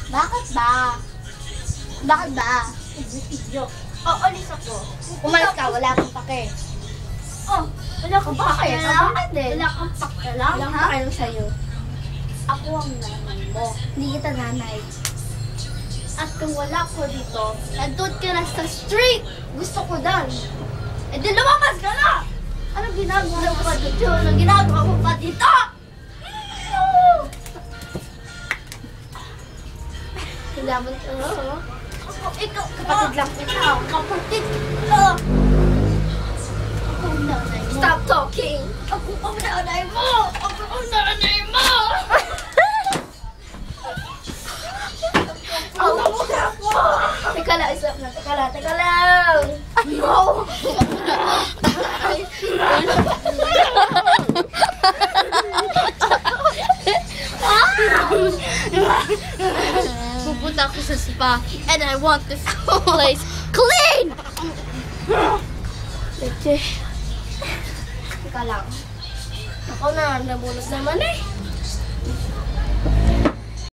Bakit ba? Bakit ba? Video. Alis ako. Umalis ka, wala akong pake. Wala kang pakialam. Wala kang pakialam, ha? Wala kang pakialam sa'yo. Ako ang nanay mo. Hindi kita nanay. At kung wala ko dito, nandun ka na sa street. Gusto ko dan. Eh di lumabas ka na! Anong ginagawa mo pa dito? Anong ginagawa mo pa dito? Kailangan ka na, ha? Ikaw, kapatid lang kita. Kapatid kita. Ako ang nanay mo. Stop talking! Ako ang nanay mo! Ako ang nanay mo! Teka lang, isap na. Teka lang. No! Pupunta ako sa spa and I want this place clean! Teka lang. Ako na, nabulot naman eh.